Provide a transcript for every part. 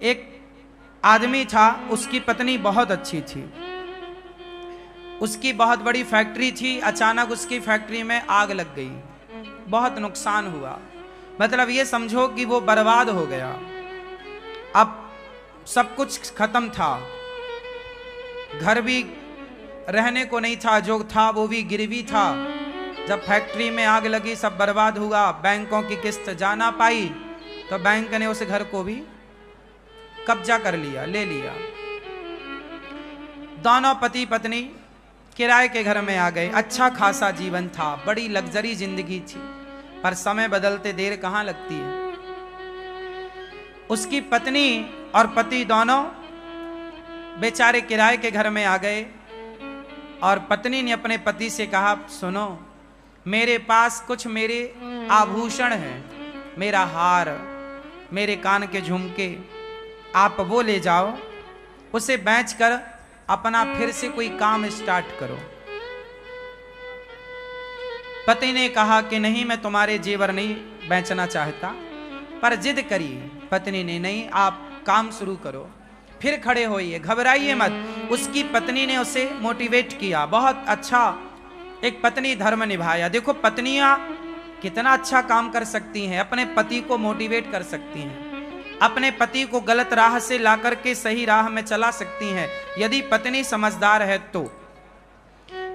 एक आदमी था, उसकी पत्नी बहुत अच्छी थी, उसकी बहुत बड़ी फैक्ट्री थी। अचानक उसकी फैक्ट्री में आग लग गई, बहुत नुकसान हुआ। मतलब ये समझो कि वो बर्बाद हो गया। अब सब कुछ खत्म था, घर भी रहने को नहीं था, जो था वो भी गिरवी था। जब फैक्ट्री में आग लगी, सब बर्बाद हुआ, बैंकों की किस्त जा ना पाई, तो बैंक ने उस घर को भी कब्जा कर लिया, ले लिया। दोनों पति पत्नी किराए के घर में आ गए। अच्छा खासा जीवन था, बड़ी लग्जरी जिंदगी थी, पर समय बदलते देर कहां लगती है। उसकी पत्नी और पति दोनों बेचारे किराए के घर में आ गए और पत्नी ने अपने पति से कहा, सुनो, मेरे पास कुछ मेरे आभूषण हैं, मेरा हार, मेरे कान के झुमके, आप वो ले जाओ, उसे बेचकर अपना फिर से कोई काम स्टार्ट करो। पति ने कहा कि नहीं, मैं तुम्हारे जेवर नहीं बेचना चाहता, पर जिद करी पत्नी ने, नहीं, आप काम शुरू करो, फिर खड़े होइए, घबराइए मत। उसकी पत्नी ने उसे मोटिवेट किया, बहुत अच्छा एक पत्नी धर्म निभाया। देखो पत्नियां कितना अच्छा काम कर सकती हैं, अपने पति को मोटिवेट कर सकती हैं, अपने पति को गलत राह से ला करके सही राह में चला सकती हैं, यदि पत्नी समझदार है तो।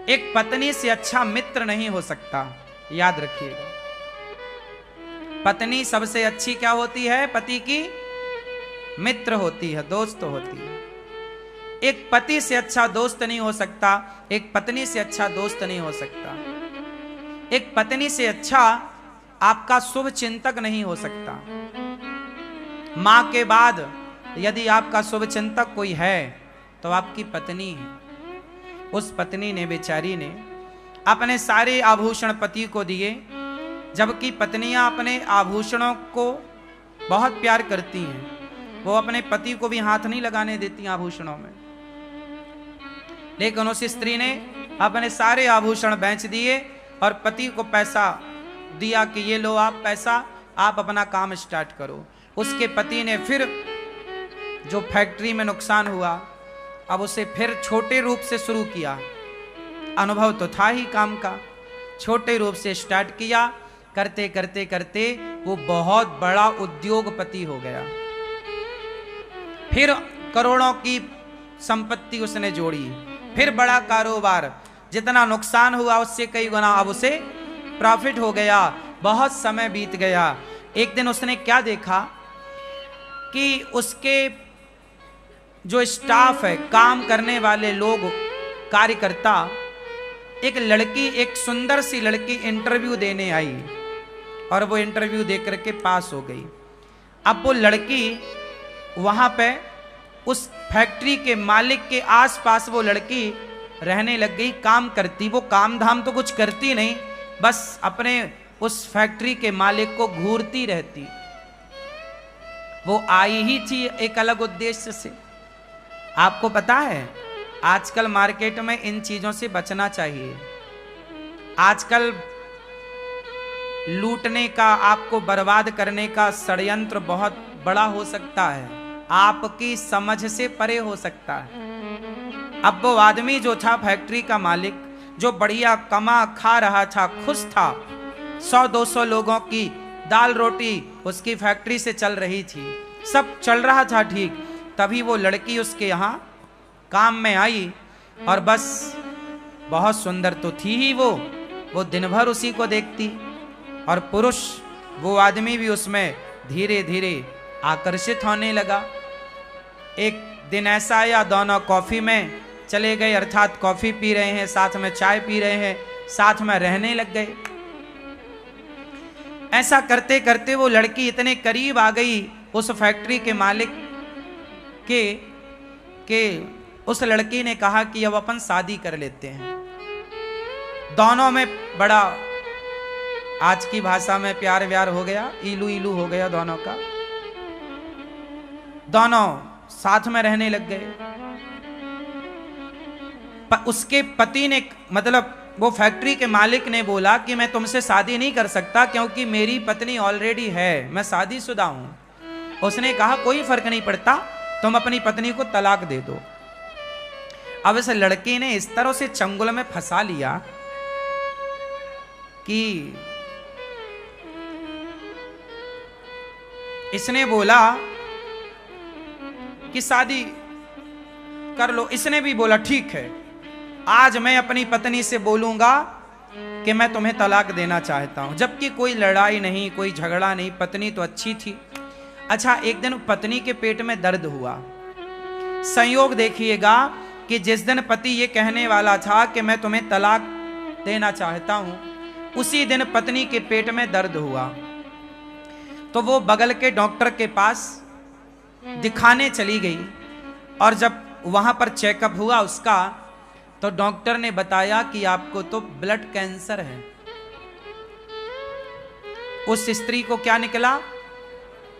एक पत्नी से अच्छा मित्र नहीं हो सकता, याद रखिएगा। पत्नी सबसे अच्छी क्या होती है? पति की मित्र होती है, दोस्त होती है। एक पति से अच्छा दोस्त नहीं हो सकता, एक पत्नी से अच्छा दोस्त नहीं हो सकता, एक पत्नी से अच्छा आपका शुभ चिंतक नहीं हो सकता। मां के बाद यदि आपका शुभ चिंतक कोई है तो आपकी पत्नी है। उस पत्नी ने, बेचारी ने, अपने सारे आभूषण पति को दिए, जबकि पत्नियां अपने आभूषणों को बहुत प्यार करती हैं, वो अपने पति को भी हाथ नहीं लगाने देती आभूषणों में। लेकिन उस स्त्री ने अपने सारे आभूषण बेच दिए और पति को पैसा दिया कि ये लो आप पैसा, आप अपना काम स्टार्ट करो। उसके पति ने फिर जो फैक्ट्री में नुकसान हुआ, अब उसे फिर छोटे रूप से शुरू किया। अनुभव तो था ही काम का, छोटे रूप से स्टार्ट किया, करते करते करते वो बहुत बड़ा उद्योगपति हो गया। फिर करोड़ों की संपत्ति उसने जोड़ी, फिर बड़ा कारोबार, जितना नुकसान हुआ उससे कई गुना अब उसे प्रॉफिट हो गया। बहुत समय बीत गया। एक दिन उसने क्या देखा कि उसके जो स्टाफ है, काम करने वाले लोग, कार्यकर्ता, एक लड़की, एक सुंदर सी लड़की इंटरव्यू देने आई और वो इंटरव्यू दे करके पास हो गई। अब वो लड़की वहां पे उस फैक्ट्री के मालिक के आसपास वो लड़की रहने लग गई, काम करती। वो काम धाम तो कुछ करती नहीं, बस अपने उस फैक्ट्री के मालिक को घूरती रहती। वो आई ही थी एक अलग उद्देश्य से। आपको पता है आजकल मार्केट में इन चीजों से बचना चाहिए। आजकल लूटने का, आपको बर्बाद करने का षड्यंत्र बहुत बड़ा हो सकता है, आपकी समझ से परे हो सकता है। अब वो आदमी जो था फैक्ट्री का मालिक, जो बढ़िया कमा खा रहा था, खुश था, 100-200 लोगों की दाल रोटी उसकी फैक्ट्री से चल रही थी, सब चल रहा था ठीक। तभी वो लड़की उसके यहाँ काम में आई और बस बहुत सुंदर तो थी ही वो दिन भर उसी को देखती, और पुरुष वो आदमी भी उसमें धीरे धीरे आकर्षित होने लगा। एक दिन ऐसा आया, दोनों कॉफी में चले गए, अर्थात कॉफी पी रहे हैं, साथ में चाय पी रहे हैं, साथ में रहने लग गए। ऐसा करते करते वो लड़की इतने करीब आ गई उस फैक्ट्री के मालिक के उस लड़की ने कहा कि अब अपन शादी कर लेते हैं। दोनों में बड़ा, आज की भाषा में, प्यार व्यार हो गया, इलू इलू हो गया दोनों का। दोनों साथ में रहने लग गए। उसके पति ने, मतलब वो फैक्ट्री के मालिक ने बोला कि मैं तुमसे शादी नहीं कर सकता क्योंकि मेरी पत्नी ऑलरेडी है, मैं शादीशुदा हूं। उसने कहा कोई फर्क नहीं पड़ता, तुम अपनी पत्नी को तलाक दे दो। अब इस लड़के ने इस तरह से चंगुल में फंसा लिया कि इसने बोला कि शादी कर लो। इसने भी बोला ठीक है, आज मैं अपनी पत्नी से बोलूंगा कि मैं तुम्हें तलाक देना चाहता हूं। जबकि कोई लड़ाई नहीं, कोई झगड़ा नहीं, पत्नी तो अच्छी थी। अच्छा, एक दिन पत्नी के पेट में दर्द हुआ। संयोग देखिएगा कि जिस दिन पति ये कहने वाला था कि मैं तुम्हें तलाक देना चाहता हूं, उसी दिन पत्नी के पेट में दर्द हुआ। तो वो बगल के डॉक्टर के पास दिखाने चली गई और जब वहां पर चेकअप हुआ उसका, तो डॉक्टर ने बताया कि आपको तो ब्लड कैंसर है। उस स्त्री को क्या निकला?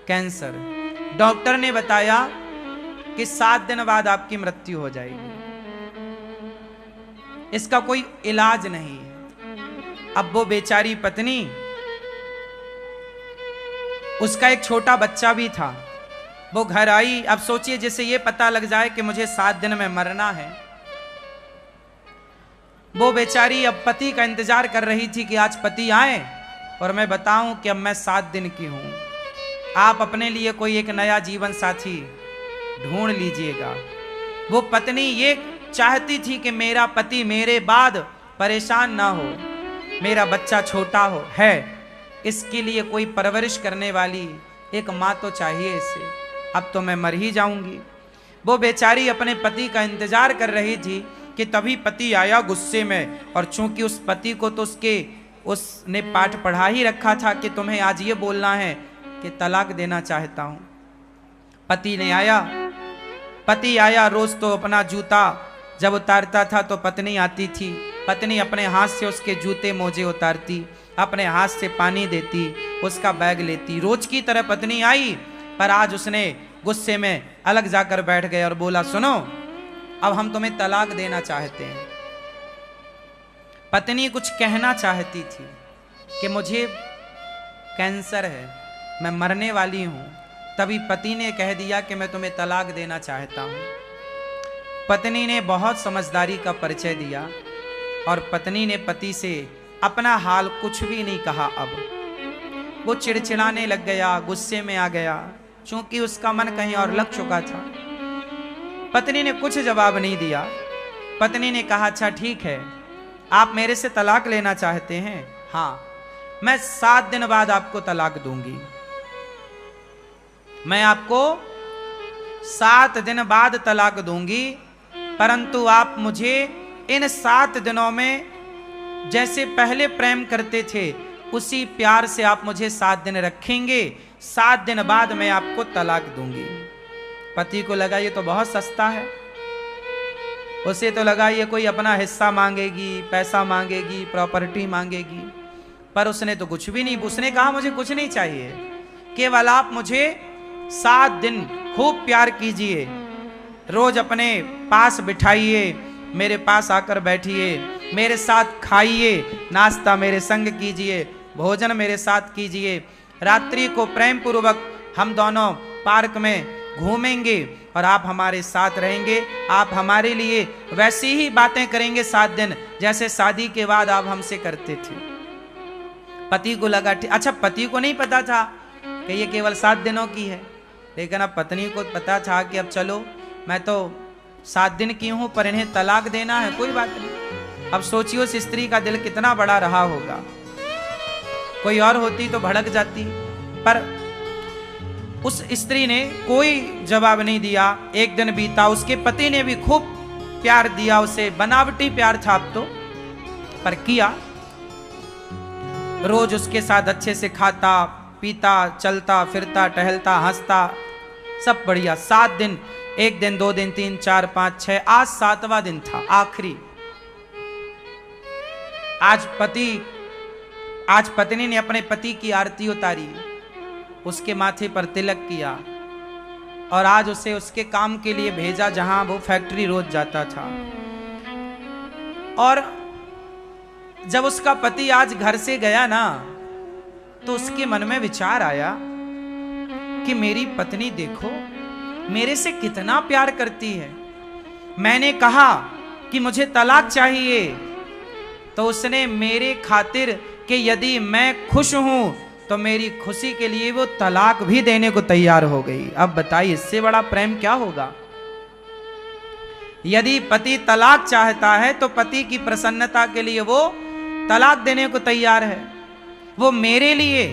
कैंसर। डॉक्टर ने बताया कि 7 दिन बाद आपकी मृत्यु हो जाएगी, इसका कोई इलाज नहीं है। अब वो बेचारी पत्नी, उसका एक छोटा बच्चा भी था, वो घर आई। अब सोचिए, जैसे ये पता लग जाए कि मुझे 7 दिन में मरना है, वो बेचारी अब पति का इंतजार कर रही थी कि आज पति आए और मैं बताऊं कि अब मैं 7 दिन की हूं, आप अपने लिए कोई एक नया जीवन साथी ढूंढ लीजिएगा। वो पत्नी ये चाहती थी कि मेरा पति मेरे बाद परेशान ना हो, मेरा बच्चा छोटा हो है, इसके लिए कोई परवरिश करने वाली एक माँ तो चाहिए इसे, अब तो मैं मर ही जाऊंगी। वो बेचारी अपने पति का इंतजार कर रही थी कि तभी पति आया गुस्से में, और चूंकि उस पति को तो उसने पाठ पढ़ा ही रखा था कि तुम्हें आज ये बोलना है कि तलाक देना चाहता हूं। पति आया। रोज तो अपना जूता जब उतारता था तो पत्नी आती थी, पत्नी अपने हाथ से उसके जूते मोजे उतारती, अपने हाथ से पानी देती, उसका बैग लेती। रोज की तरह पत्नी आई, पर आज उसने गुस्से में अलग जाकर बैठ गए और बोला, सुनो, अब हम तुम्हें तलाक देना चाहते हैं। पत्नी कुछ कहना चाहती थी कि मुझे कैंसर है, मैं मरने वाली हूं। तभी पति ने कह दिया कि मैं तुम्हें तलाक देना चाहता हूं। पत्नी ने बहुत समझदारी का परिचय दिया और पत्नी ने पति से अपना हाल कुछ भी नहीं कहा। अब वो चिड़चिड़ाने लग गया, गुस्से में आ गया, क्योंकि उसका मन कहीं और लग चुका था। पत्नी ने कुछ जवाब नहीं दिया। पत्नी ने कहा, अच्छा ठीक है, आप मेरे से तलाक लेना चाहते हैं? हाँ, मैं 7 दिन बाद आपको तलाक दूंगी। मैं आपको 7 दिन बाद तलाक दूंगी, परंतु आप मुझे इन 7 दिनों में जैसे पहले प्रेम करते थे उसी प्यार से आप मुझे 7 दिन रखेंगे। 7 दिन बाद मैं आपको तलाक दूंगी। पति को लगा ये तो बहुत सस्ता है, उसे तो लगा ये कोई अपना हिस्सा मांगेगी, पैसा मांगेगी, प्रॉपर्टी मांगेगी, पर उसने तो कुछ भी नहीं। उसने कहा मुझे कुछ नहीं चाहिए, केवल आप मुझे 7 दिन खूब प्यार कीजिए, रोज अपने पास बिठाइए, मेरे पास आकर बैठिए, मेरे साथ खाइए, नाश्ता मेरे संग कीजिए, भोजन मेरे साथ कीजिए, रात्रि को प्रेम पूर्वक हम दोनों पार्क में घूमेंगे और आप हमारे साथ रहेंगे। आप हमारे लिए वैसी ही बातें करेंगे 7 दिन जैसे शादी के बाद आप हमसे करते थे। पति को लगा, अच्छा पति को नहीं पता था कि ये केवल 7 दिनों की है, लेकिन अब पत्नी को पता था कि अब चलो मैं तो 7 दिन की हूं, पर इन्हें तलाक देना है, कोई बात नहीं। अब सोचिए उस स्त्री का दिल कितना बड़ा रहा होगा। कोई और होती तो भड़क जाती, पर उस स्त्री ने कोई जवाब नहीं दिया। एक दिन बीता, उसके पति ने भी खूब प्यार दिया उसे, बनावटी प्यार था अब तो, पर किया। रोज उसके साथ अच्छे से खाता पीता, चलता फिरता, टहलता, हंसता, सब बढ़िया। 7 दिन, 1 दिन, 2 दिन, 3, 4, 5, 6, आज 7वां दिन था, आखिरी। आज पत्नी ने अपने पति की आरती उतारी, उसके माथे पर तिलक किया और आज उसे उसके काम के लिए भेजा जहां वो फैक्ट्री रोज जाता था। और जब उसका पति आज घर से गया ना, तो उसके मन में विचार आया कि मेरी पत्नी देखो मेरे से कितना प्यार करती है। मैंने कहा कि मुझे तलाक चाहिए, तो उसने मेरे खातिर कि यदि मैं खुश हूं तो मेरी खुशी के लिए वो तलाक भी देने को तैयार हो गई। अब बताइए इससे बड़ा प्रेम क्या होगा। यदि पति तलाक चाहता है तो पति की प्रसन्नता के लिए वो तलाक देने को तैयार है। वो मेरे लिए,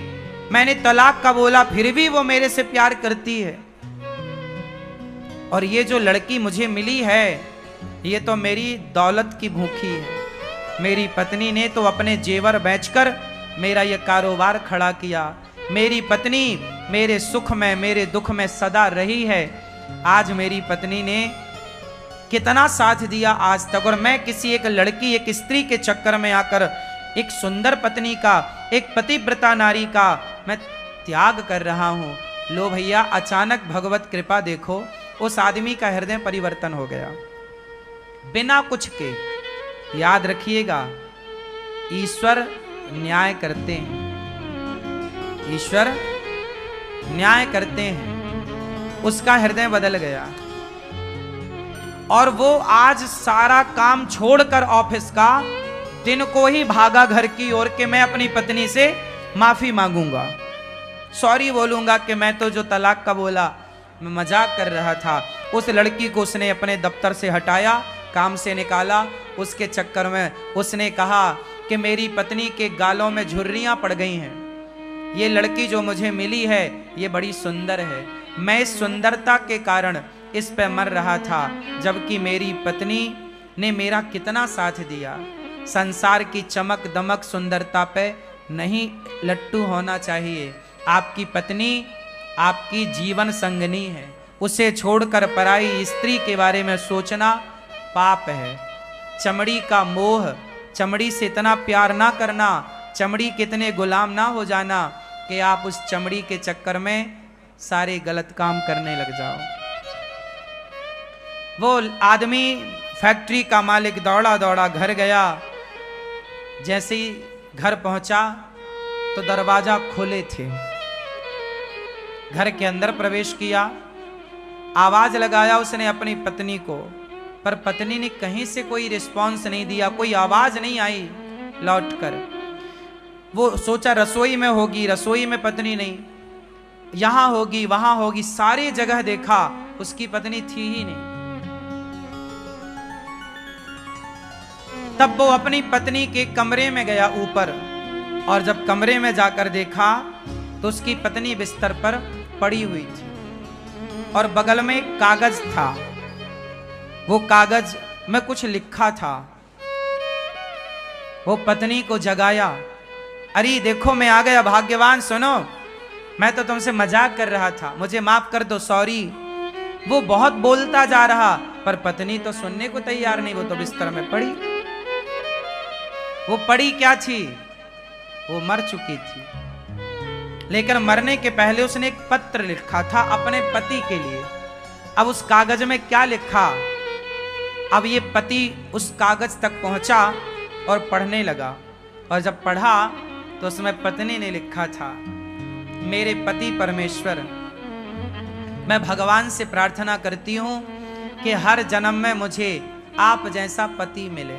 मैंने तलाक का बोला फिर भी वो मेरे से प्यार करती है। और ये जो लड़की मुझे मिली है ये तो मेरी दौलत की भूखी है। मेरी पत्नी ने तो अपने जेवर बेचकर मेरा ये कारोबार खड़ा किया। मेरी पत्नी मेरे सुख में मेरे दुख में सदा रही है। आज मेरी पत्नी ने कितना साथ दिया आज तक, और मैं किसी एक लड़की एक स्त्री के चक्कर में आकर एक सुंदर पत्नी का, एक पतिव्रता नारी का मैं त्याग कर रहा हूं। लो भैया, अचानक भगवत कृपा देखो, उस आदमी का हृदय परिवर्तन हो गया बिना कुछ के। याद रखिएगा, ईश्वर न्याय करते हैं, ईश्वर न्याय करते हैं। उसका हृदय बदल गया और वो आज सारा काम छोड़कर ऑफिस का दिन को ही भागा घर की ओर के मैं अपनी पत्नी से माफी मांगूंगा, सॉरी बोलूंगा कि मैं तो जो तलाक का बोला मैं मजाक कर रहा था। उस लड़की को उसने अपने दफ्तर से हटाया, काम से निकाला। उसके चक्कर में उसने कहा कि मेरी पत्नी के गालों में झुर्रियां पड़ गई हैं। ये लड़की जो मुझे मिली है ये बड़ी सुंदर है, मैं इस सुंदरता के कारण इस पे मर रहा था, जबकि मेरी पत्नी ने मेरा कितना साथ दिया। संसार की चमक दमक सुंदरता पे नहीं लट्टू होना चाहिए। आपकी पत्नी आपकी जीवन संगनी है, उसे छोड़कर पराई स्त्री के बारे में सोचना पाप है। चमड़ी का मोह, चमड़ी से इतना प्यार ना करना, चमड़ी के इतने गुलाम ना हो जाना कि आप उस चमड़ी के चक्कर में सारे गलत काम करने लग जाओ। वो आदमी फैक्ट्री का मालिक दौड़ा दौड़ा घर गया। जैसे ही घर पहुंचा तो दरवाजा खोले थे। घर के अंदर प्रवेश किया, आवाज लगाया उसने अपनी पत्नी को, पर पत्नी ने कहीं से कोई रिस्पांस नहीं दिया, कोई आवाज नहीं आई लौटकर। वो सोचा रसोई में होगी, रसोई में पत्नी नहीं, यहां होगी वहां होगी, सारी जगह देखा उसकी पत्नी थी ही नहीं। तब वो अपनी पत्नी के कमरे में गया ऊपर, और जब कमरे में जाकर देखा तो उसकी पत्नी बिस्तर पर पड़ी हुई थी और बगल में एक कागज था। वो कागज में कुछ लिखा था। वो पत्नी को जगाया, अरे देखो मैं आ गया, भाग्यवान सुनो, मैं तो तुमसे मजाक कर रहा था, मुझे माफ कर दो, सॉरी। वो बहुत बोलता जा रहा, पर पत्नी तो सुनने को तैयार नहीं, वो तो बिस्तर में पड़ी। वो पड़ी क्या थी? वो मर चुकी थी, लेकिन मरने के पहले उसने एक पत्र लिखा था अपने पति के लिए। अब उस कागज में क्या लिखा? अब ये पति उस कागज तक पहुंचा और पढ़ने लगा, और जब पढ़ा तो उसमें पत्नी ने लिखा था, मेरे पति परमेश्वर, मैं भगवान से प्रार्थना करती हूं कि हर जन्म में मुझे आप जैसा पति मिले।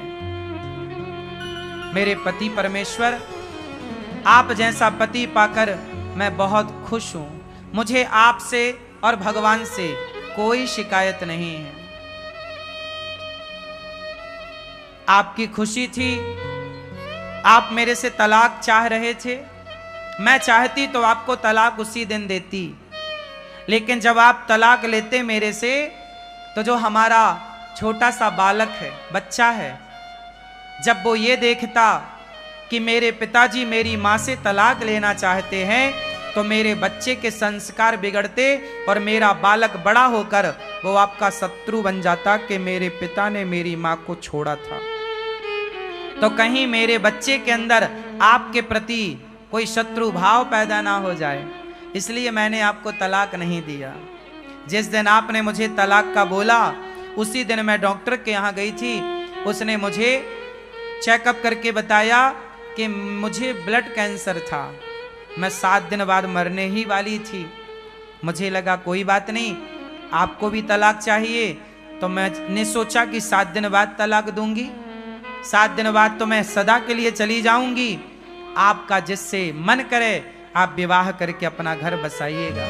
मेरे पति परमेश्वर, आप जैसा पति पाकर मैं बहुत खुश हूं। मुझे आपसे और भगवान से कोई शिकायत नहीं है। आपकी खुशी थी, आप मेरे से तलाक चाह रहे थे, मैं चाहती तो आपको तलाक उसी दिन देती, लेकिन जब आप तलाक लेते मेरे से, तो जो हमारा छोटा सा बालक है, बच्चा है, जब वो ये देखता कि मेरे पिताजी मेरी माँ से तलाक लेना चाहते हैं, तो मेरे बच्चे के संस्कार बिगड़ते और मेरा बालक बड़ा होकर वो आपका शत्रु बन जाता कि मेरे पिता ने मेरी माँ को छोड़ा था। तो कहीं मेरे बच्चे के अंदर आपके प्रति कोई शत्रु भाव पैदा ना हो जाए, इसलिए मैंने आपको तलाक नहीं दिया। जिस दिन आपने मुझे तलाक का बोला, उसी दिन मैं डॉक्टर के यहाँ गई थी। उसने मुझे चेकअप करके बताया कि मुझे ब्लड कैंसर था, मैं 7 दिन बाद मरने ही वाली थी। मुझे लगा कोई बात नहीं, आपको भी तलाक चाहिए, तो मैंने सोचा कि 7 दिन बाद तलाक दूंगी, 7 दिन बाद तो मैं सदा के लिए चली जाऊंगी। आपका जिससे मन करे आप विवाह करके अपना घर बसाइएगा,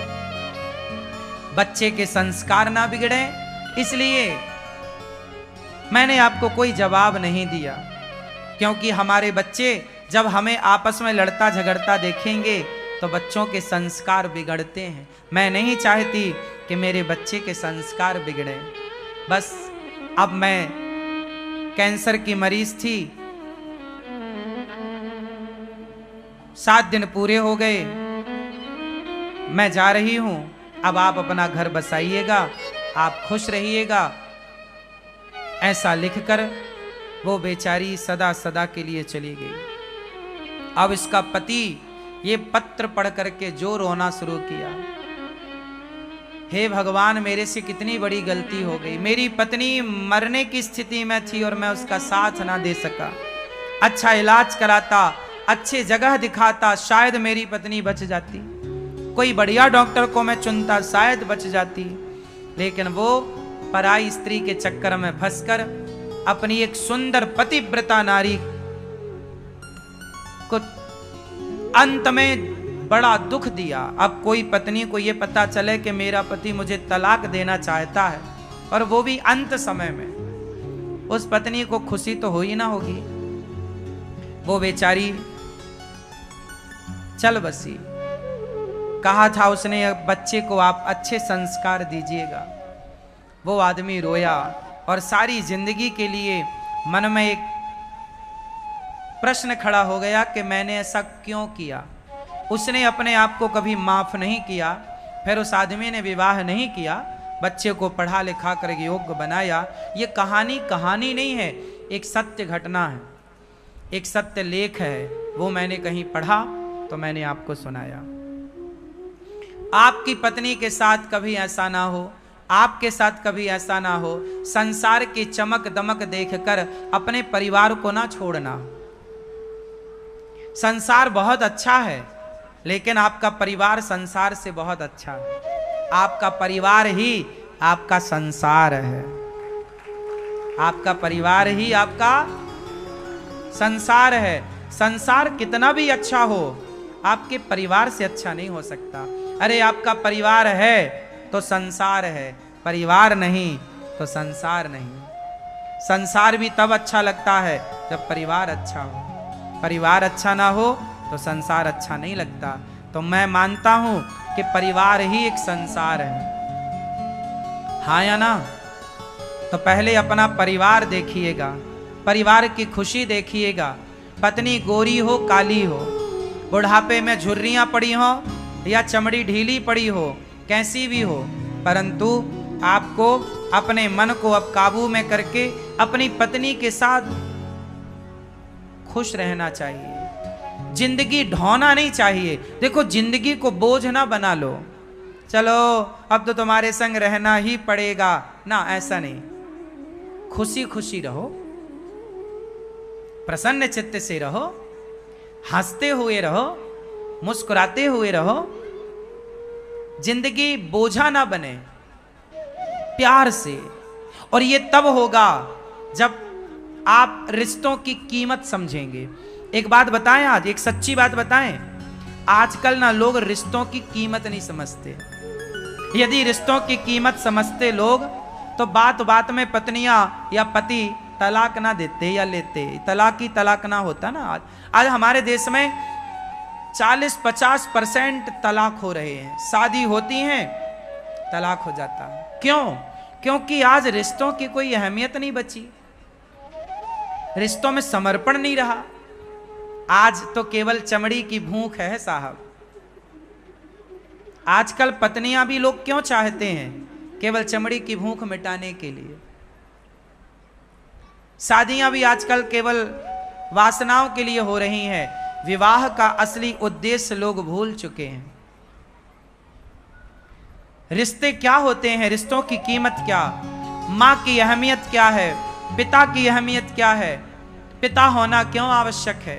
बच्चे के संस्कार ना बिगड़े, इसलिए मैंने आपको कोई जवाब नहीं दिया। क्योंकि हमारे बच्चे जब हमें आपस में लड़ता झगड़ता देखेंगे तो बच्चों के संस्कार बिगड़ते हैं। मैं नहीं चाहती कि मेरे बच्चे के संस्कार बिगड़े। बस अब मैं कैंसर की मरीज थी, 7 दिन पूरे हो गए, मैं जा रही हूं, अब आप अपना घर बसाइएगा, आप खुश रहिएगा, ऐसा लिखकर वो बेचारी सदा सदा के लिए चली गई। अब इसका पति ये पत्र पढ़ करके जो रोना शुरू किया, हे भगवान मेरे से कितनी बड़ी गलती हो गई, मेरी पत्नी मरने की स्थिति में थी और मैं उसका साथ ना दे सका, अच्छा इलाज कराता, अच्छे जगह दिखाता, शायद मेरी पत्नी बच जाती, कोई बढ़िया डॉक्टर को मैं चुनता, शायद बच जाती, लेकिन वो पराई स्त्री के चक्कर में फंसकर अपनी एक सुंदर पतिव्रता नारी को अंत में बड़ा दुख दिया। अब कोई पत्नी को यह पता चले कि मेरा पति मुझे तलाक देना चाहता है, और वो भी अंत समय में, उस पत्नी को खुशी तो हो ही ना होगी। वो बेचारी चल बसी। कहा था उसने बच्चे को आप अच्छे संस्कार दीजिएगा। वो आदमी रोया और सारी जिंदगी के लिए मन में एक प्रश्न खड़ा हो गया कि मैंने ऐसा क्यों किया। उसने अपने आप को कभी माफ नहीं किया, फिर उस आदमी ने विवाह नहीं किया, बच्चे को पढ़ा लिखा कर योग्य बनाया। ये कहानी नहीं है, एक सत्य घटना है, एक सत्य लेख है, वो मैंने कहीं पढ़ा तो मैंने आपको सुनाया। आपकी पत्नी के साथ कभी ऐसा ना हो, आपके साथ कभी ऐसा ना हो। संसार की चमक दमक देखकर अपने परिवार को ना छोड़ना। संसार बहुत अच्छा है, लेकिन आपका परिवार संसार से बहुत अच्छा है। आपका परिवार ही आपका संसार है, आपका परिवार ही आपका संसार है। संसार कितना भी अच्छा हो, आपके परिवार से अच्छा नहीं हो सकता। अरे आपका परिवार है तो संसार है, परिवार नहीं तो संसार नहीं। संसार भी तब अच्छा लगता है जब परिवार अच्छा हो, परिवार अच्छा ना हो तो संसार अच्छा नहीं लगता। तो मैं मानता हूं कि परिवार ही एक संसार है, हाँ या ना? तो पहले अपना परिवार देखिएगा, परिवार की खुशी देखिएगा। पत्नी गोरी हो काली हो, बुढ़ापे में झुर्रियां पड़ी हो या चमड़ी ढीली पड़ी हो, कैसी भी हो, परंतु आपको अपने मन को अब काबू में करके अपनी पत्नी के साथ खुश रहना चाहिए। जिंदगी ढोना नहीं चाहिए। देखो जिंदगी को बोझ ना बना लो, चलो अब तो तुम्हारे संग रहना ही पड़ेगा ना, ऐसा नहीं। खुशी खुशी रहो, प्रसन्न चित्त से रहो, हंसते हुए रहो, मुस्कुराते हुए रहो। जिंदगी बोझा ना बने, प्यार से। और ये तब होगा जब आप रिश्तों की कीमत समझेंगे। एक बात बताएं, आज एक सच्ची बात बताएं, आजकल ना लोग रिश्तों की कीमत नहीं समझते। यदि रिश्तों की कीमत समझते लोग तो बात बात में पत्नियां या पति तलाक ना देते या लेते, तलाक ही तलाक ना होता ना। आज हमारे देश में 40-50% तलाक हो रहे हैं। शादी होती हैं, तलाक हो जाता है। क्यों? क्योंकि आज रिश्तों की कोई अहमियत नहीं बची, रिश्तों में समर्पण नहीं रहा। आज तो केवल चमड़ी की भूख है साहब। आजकल पत्नियां भी लोग क्यों चाहते हैं? केवल चमड़ी की भूख मिटाने के लिए। शादियां भी आजकल केवल वासनाओं के लिए हो रही हैं। विवाह का असली उद्देश्य लोग भूल चुके हैं। रिश्ते क्या होते हैं? रिश्तों की कीमत क्या? मां की अहमियत क्या है? पिता की अहमियत क्या है? पिता होना क्यों आवश्यक है?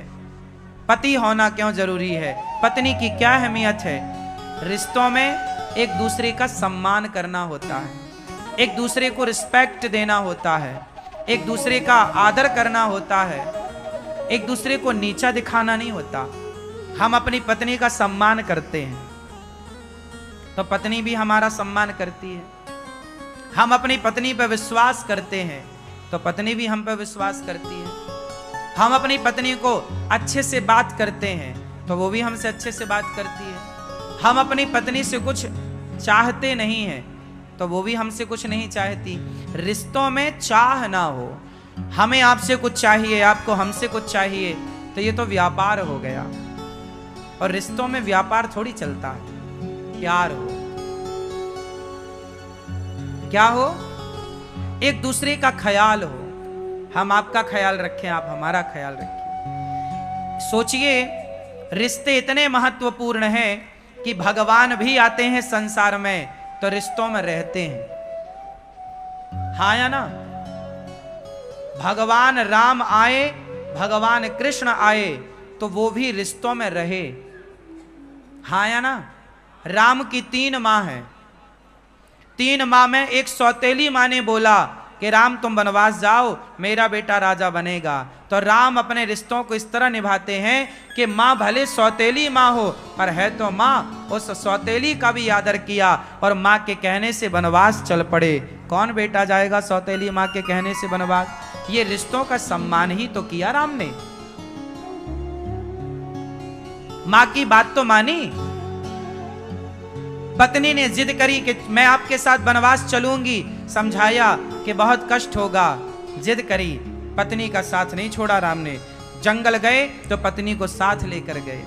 पति होना क्यों जरूरी है? पत्नी की क्या अहमियत है? रिश्तों में एक दूसरे का सम्मान करना होता है, एक दूसरे को रिस्पेक्ट देना होता है, एक दूसरे का आदर करना होता है, एक दूसरे को नीचा दिखाना नहीं होता। हम अपनी पत्नी का सम्मान करते हैं तो पत्नी भी हमारा सम्मान करती है। हम अपनी पत्नी पर विश्वास करते हैं तो पत्नी भी हम पर विश्वास करती है। हम अपनी पत्नी को अच्छे से बात करते हैं तो वो भी हमसे अच्छे से बात करती है। हम अपनी पत्नी से कुछ चाहते नहीं हैं तो वो भी हमसे कुछ नहीं चाहती। रिश्तों में चाह ना हो, हमें आपसे कुछ चाहिए, आपको हमसे कुछ चाहिए, तो ये तो व्यापार हो गया। और रिश्तों में व्यापार थोड़ी चलता है, प्यार हो, क्या हो, एक दूसरे का ख्याल हो। हम आपका ख्याल रखें, आप हमारा ख्याल रखें। सोचिए, रिश्ते इतने महत्वपूर्ण हैं कि भगवान भी आते हैं संसार में तो रिश्तों में रहते हैं। हाँ या ना? भगवान राम आए, भगवान कृष्ण आए तो वो भी रिश्तों में रहे। हाँ या ना? राम की 3 माँ हैं। 3 माँ में एक सौतेली माँ ने बोला कि राम तुम वनवास जाओ, मेरा बेटा राजा बनेगा। तो राम अपने रिश्तों को इस तरह निभाते हैं कि माँ भले सौतेली माँ हो पर है तो माँ। उस सौतेली का भी आदर किया और माँ के कहने से वनवास चल पड़े। कौन बेटा जाएगा सौतेली माँ के कहने से वनवास? ये रिश्तों का सम्मान ही तो किया राम ने। माँ की बात तो मानी। पत्नी ने जिद करी कि मैं आपके साथ वनवास चलूंगी, समझाया कि बहुत कष्ट होगा, जिद करी, पत्नी का साथ नहीं छोड़ा राम ने। जंगल गए तो पत्नी को साथ लेकर गए।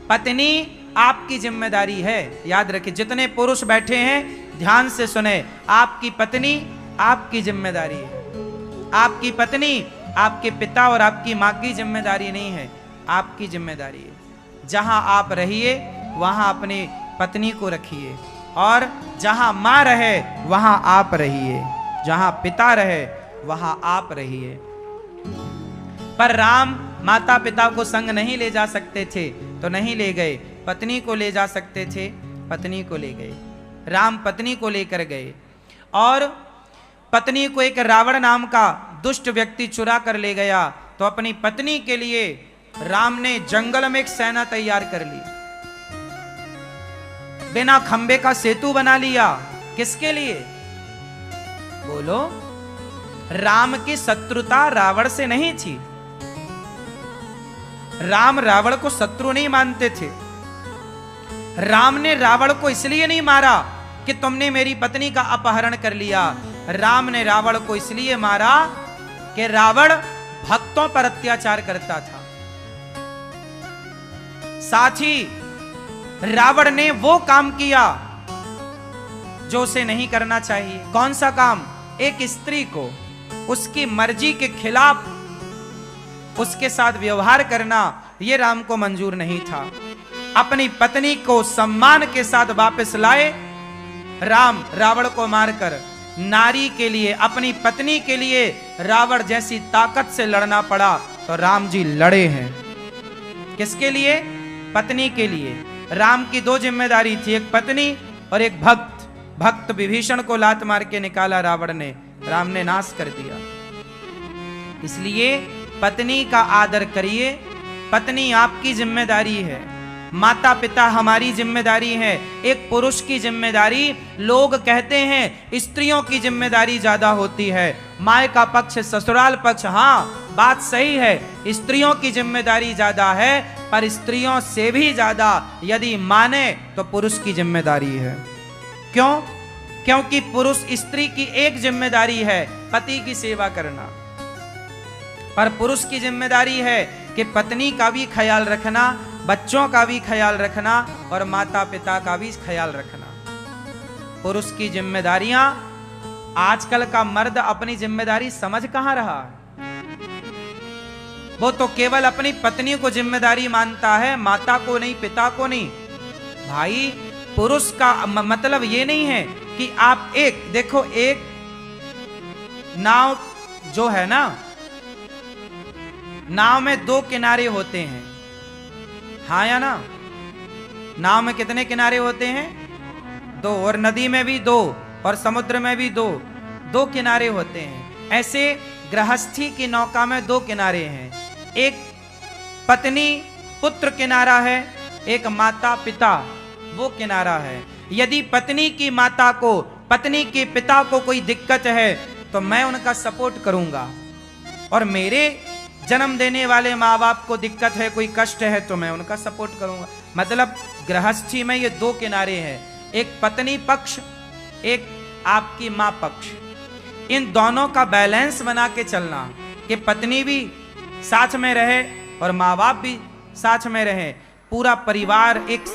पत्नी आपकी जिम्मेदारी है, याद रखिए। जितने पुरुष बैठे हैं ध्यान से सुने, आपकी पत्नी आपकी जिम्मेदारी है। आपकी पत्नी आपके पिता और आपकी माँ की जिम्मेदारी नहीं है, आपकी जिम्मेदारी है। जहां आप रहिए वहां अपनी पत्नी को रखिए, और जहां मां रहे वहां आप रहिए, जहां पिता रहे वहां आप रहिए। पर राम माता पिता को संग नहीं ले जा सकते थे तो नहीं ले गए, पत्नी को ले जा सकते थे, पत्नी को ले गए। राम पत्नी को लेकर गए और पत्नी को एक रावण नाम का दुष्ट व्यक्ति चुरा कर ले गया। तो अपनी पत्नी के लिए राम ने जंगल में एक सेना तैयार कर ली, बिना खंबे का सेतु बना लिया। किसके लिए? बोलो। राम की शत्रुता रावण से नहीं थी। राम रावण को शत्रु नहीं मानते थे। राम ने रावण को इसलिए नहीं मारा कि तुमने मेरी पत्नी का अपहरण कर लिया। राम ने रावण को इसलिए मारा कि रावण भक्तों पर अत्याचार करता था। साथ ही रावण ने वो काम किया जो उसे नहीं करना चाहिए। कौन सा काम? एक स्त्री को उसकी मर्जी के खिलाफ उसके साथ व्यवहार करना, यह राम को मंजूर नहीं था। अपनी पत्नी को सम्मान के साथ वापस लाए राम। रावण को मारकर नारी के लिए, अपनी पत्नी के लिए रावण जैसी ताकत से लड़ना पड़ा तो राम जी लड़े हैं। किसके लिए? पत्नी के लिए। राम की 2 जिम्मेदारी थी, एक पत्नी और एक भक्त। भक्त विभीषण को लात मार के निकाला रावण ने, राम ने नाश कर दिया। इसलिए पत्नी का आदर करिए। पत्नी आपकी जिम्मेदारी है, माता पिता हमारी जिम्मेदारी है। एक पुरुष की जिम्मेदारी, लोग कहते हैं स्त्रियों की जिम्मेदारी ज्यादा होती है। माँ का पक्ष, ससुराल पक्ष, हाँ बात सही है, स्त्रियों की जिम्मेदारी ज्यादा है, पर स्त्रियों से भी ज्यादा यदि माने तो पुरुष की जिम्मेदारी है। क्यों? क्योंकि पुरुष स्त्री की एक जिम्मेदारी है पति की सेवा करना, पर पुरुष की जिम्मेदारी है कि पत्नी का भी ख्याल रखना, बच्चों का भी ख्याल रखना और माता पिता का भी ख्याल रखना। पुरुष की जिम्मेदारियां, आजकल का मर्द अपनी जिम्मेदारी समझ कहां रहा है। वो तो केवल अपनी पत्नी को जिम्मेदारी मानता है, माता को नहीं, पिता को नहीं। भाई पुरुष का मतलब ये नहीं है कि आप देखो एक नाव जो है ना, नाव में 2 किनारे होते हैं, हाँ या ना? नाव में कितने किनारे होते हैं? दो, और नदी में भी दो, और समुद्र में भी दो, दो किनारे होते हैं। ऐसे गृहस्थी की नौका में दो किनारे हैं, एक पत्नी पुत्र किनारा है, एक माता पिता वो किनारा है। यदि पत्नी की माता को, पत्नी के पिता को कोई दिक्कत है तो मैं उनका सपोर्ट करूंगा, और मेरे जन्म देने वाले माँ बाप को दिक्कत है, कोई कष्ट है तो मैं उनका सपोर्ट करूंगा। मतलब गृहस्थी में ये दो किनारे हैं, एक पत्नी पक्ष, एक आपकी माँ पक्ष। इन दोनों का बैलेंस बना के चलना कि पत्नी भी साथ में रहे और माँ बाप भी साथ में रहे, पूरा परिवार एक